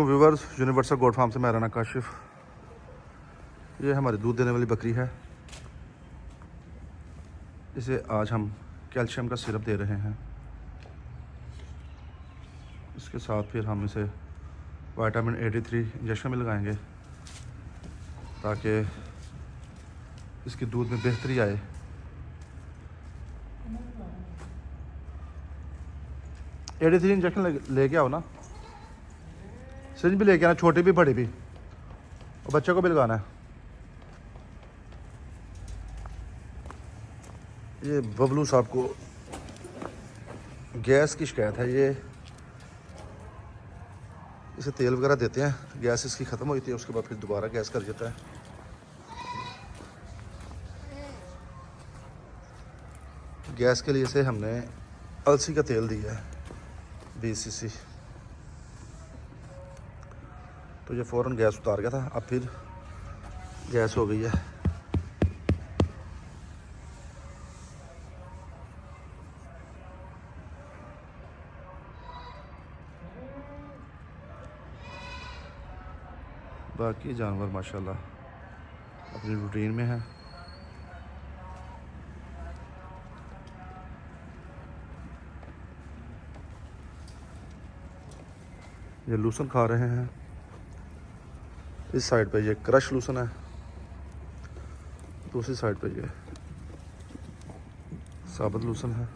Viewers, universal goat farm से मैं राना काशिफ। ये हमारी दूध देने वाली बकरी है। इसे आज हम कैल्शियम का सिरप दे रहे हैं। इसके साथ फिर हम इसे विटामिन 83 इंजेक्शन में लगाएंगे ताकि इसकी दूध में बेहतरी आए। एटी इंजेक्शन लेके आओ ना, सिरिंज भी लेके आना, छोटे भी बड़े भी, और बच्चे को भी लगाना है। ये बबलू साहब को गैस की शिकायत है। ये इसे तेल वगैरह देते हैं, गैस इसकी ख़त्म हुई थी, उसके बाद फिर दोबारा गैस कर देता है। गैस के लिए इसे हमने अलसी का तेल दिया है 20 cc। तो ये फ़ौरन गैस उतार गया था, अब फिर गैस हो गई है। बाकी जानवर माशाल्लाह अपनी रूटीन में है। ये लूसन खा रहे हैं। इस साइड पे ये क्रश लूसन है, दूसरी साइड पे ये साबुत लूसन है।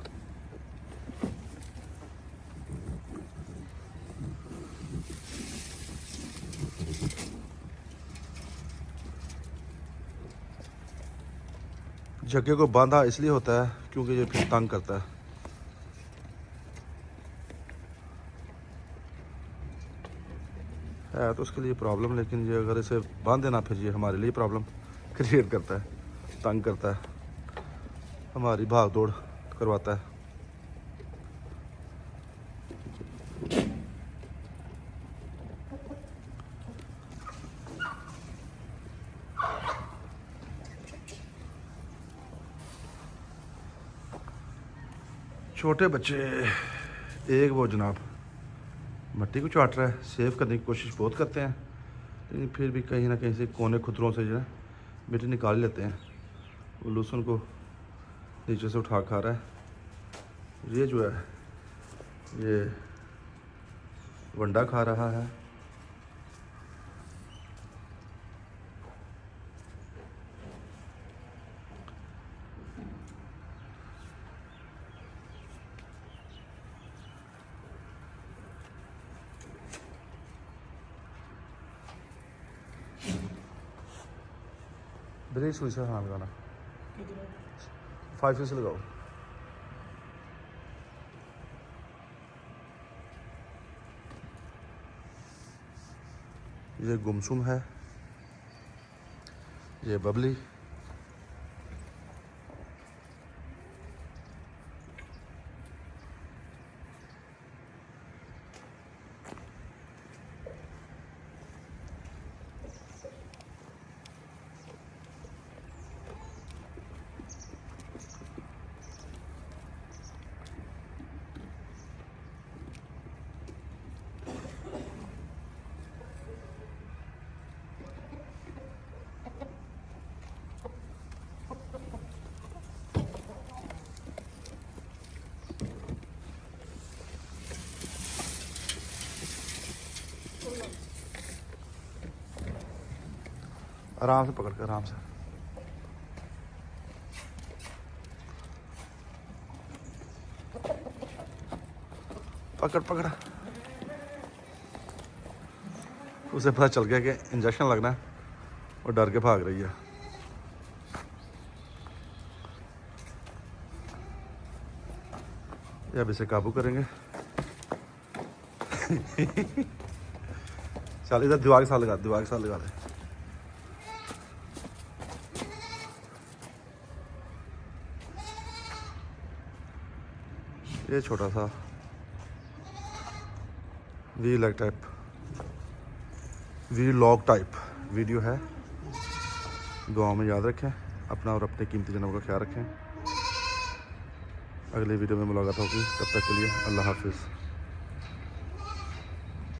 जगह को बांधा इसलिए होता है क्योंकि ये फिर तंग करता है। तो उसके लिए प्रॉब्लम, लेकिन ये अगर इसे बांध देना फिर ये हमारे लिए प्रॉब्लम क्रिएट करता है, तंग करता है, हमारी भाग दौड़ करवाता है। छोटे बच्चे, एक वो जनाब मिट्टी को चाट रहा है, सेव करने की कोशिश बहुत करते हैं, लेकिन फिर भी कहीं ना कहीं से कोने खुदरों से जो है मिट्टी निकाल लेते हैं। वो लहसुन को नीचे से उठा खा रहा है। ये जो है ये वंडा खा रहा है। ब्रेक सुई से हाँ लगाना, 5 से लगाओ। ये गुमसुम है, ये बबली। आराम से पकड़ कर, आराम से। पकड़ पकड़। उसे पता चल गया कि इंजेक्शन लगना है और डर के भाग रही है। ये अब इसे काबू करेंगे। चल इधर दीवार के साथ लगा, दीवार के साथ लगा दे। ये छोटा सा वीलॉग टाइप वीडियो है। दुआ में याद रखें, अपना और अपने कीमती जानवरों का ख्याल रखें। अगले वीडियो में मुलाकात होगी, तब तक के लिए अल्लाह हाफिज़।